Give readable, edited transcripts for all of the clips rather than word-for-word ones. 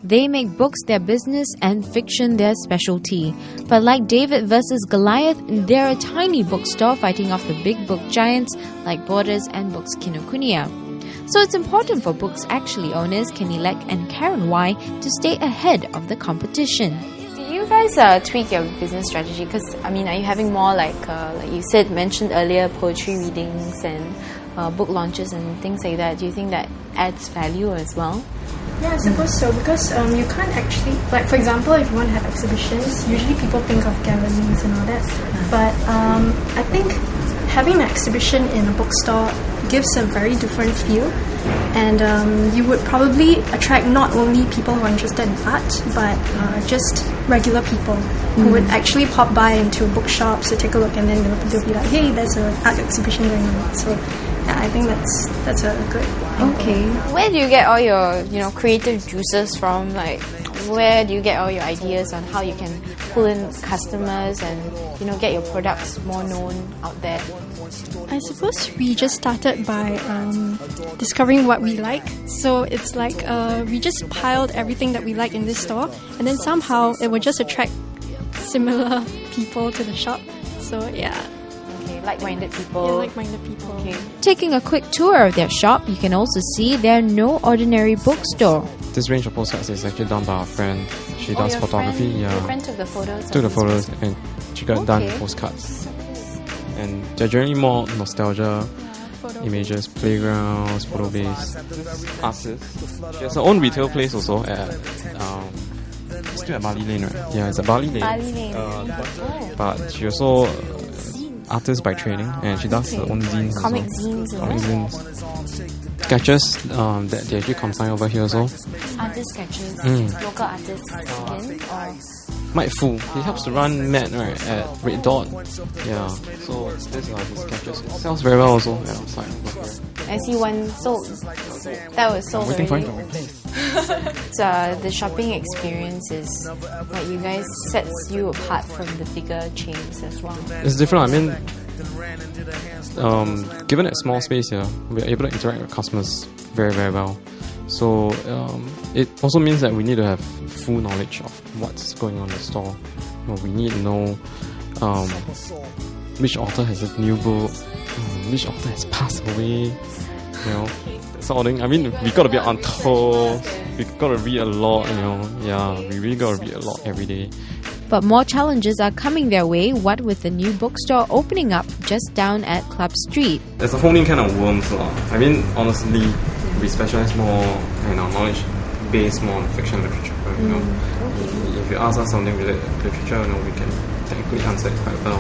They make books their business and fiction their specialty. But like David versus Goliath, they're a tiny bookstore fighting off the big book giants like Borders and Books Kinokuniya. So it's important for Books Actually owners Kenny Leck and Karen Y to stay ahead of the competition. Do you guys tweak your business strategy? Because are you having more like you mentioned earlier, poetry readings and book launches and things like that? Do you think that adds value as well? Yeah, I suppose so, because you can't actually, like for example, if you want to have exhibitions, usually people think of galleries and all that, but I think having an exhibition in a bookstore gives a very different feel, and you would probably attract not only people who are interested in art, but just regular people who would actually pop by into bookshops to take a look, and then they'll be like, hey, there's an art exhibition going on. So yeah, I think that's a good thing. Okay. Where do you get all your creative juices from? Like, where do you get all your ideas on how you can pull in customers and get your products more known out there? I suppose we just started by discovering what we like. So it's like we just piled everything that we like in this store, and then somehow it would just attract similar people to the shop. So yeah. Okay, like-minded people. Yeah, like-minded people. Okay. Taking a quick tour of their shop, you can also see they're no ordinary bookstore. This range of postcards is actually done by our friend. She does photography. Your friend took the photos. Took the photos and she got done postcards. And they're generally more nostalgia images, playgrounds, photo base. Artists. She has her own retail place also at still at Bali Lane, right? Yeah, it's at Bali Lane. Bali Lane. But she also artist by training, and she does her own zines. Comic zines. Sketches that they actually consign over here also. Artist sketches. Local artists again, or Mike Fu, he helps to run Matt at Red Dot. Yeah, so these are his sketches. It sells very well also. Yeah, sorry. I see one sold. That was sold waiting already. for him to replace. So the shopping experience is what you guys sets you apart from the bigger chains as well. It's different. Given a small space here, we're able to interact with customers very, very well. So it also means that we need to have full knowledge of what's going on in the store. We need to know which author has a new book, which author has passed away, sort of thing. We gotta be on toes, we gotta read a lot, we really gotta read a lot every day. But more challenges are coming their way, what with the new bookstore opening up just down at Club Street. There's a whole new kind of worms. Honestly, we specialize more in our knowledge based more on fiction literature. If you ask us something related to literature, we can technically answer it quite well.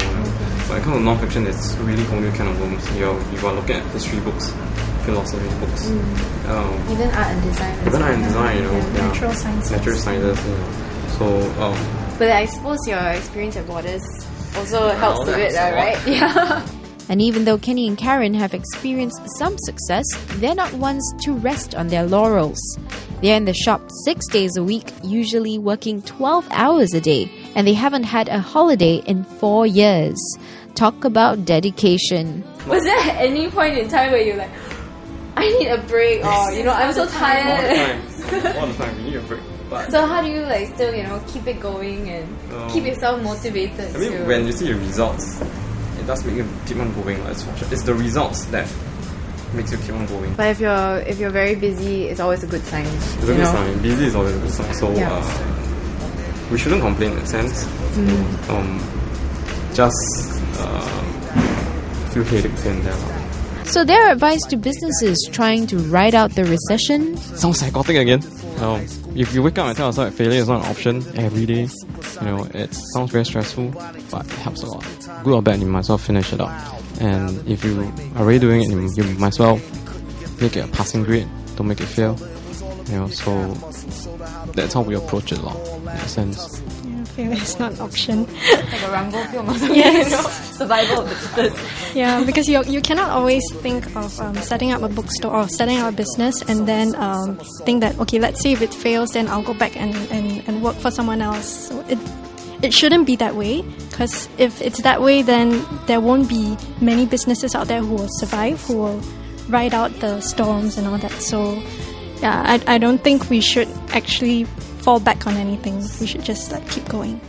But in terms of non-fiction, it's really a whole new kind of worms. You are looking at history books, philosophy books, even art and design. Natural sciences. Natural sciences. So. But I suppose your experience at Borders also helps a bit, right? Yeah. And even though Kenny and Karen have experienced some success, they're not ones to rest on their laurels. They're in the shop 6 days a week, usually working 12 hours a day, and they haven't had a holiday in 4 years. Talk about dedication. Was there any point in time where you're like, I need a break, or I'm so tired? All the time, we need a break. But so how do you still keep it going and keep yourself motivated? When you see the results, it does make you keep on going. It's the results that makes you keep on going. But if you're very busy, it's always a good sign. It's a good sign. Busy is always a good sign. So we shouldn't complain in that sense. Just feel headaches here and there. So their advice to businesses trying to ride out the recession? Sounds psychotic again. If you wake up and tell yourself that failure is not an option every day, it sounds very stressful, but it helps a lot. Good or bad, you might as well finish it up. And if you are already doing it, you might as well make it a passing grade. Don't make it fail. So that's how we approach it, in that sense. Failure is not an option. It's like a Rambo film or something. Yes. Survival of the fittest. Yeah, because you cannot always think of setting up a bookstore or setting up a business and then think that, okay, let's see if it fails, then I'll go back and work for someone else. So it shouldn't be that way, because if it's that way, then there won't be many businesses out there who will survive, who will ride out the storms and all that. So yeah, I don't think we should actually fall back on anything. We should just like keep going.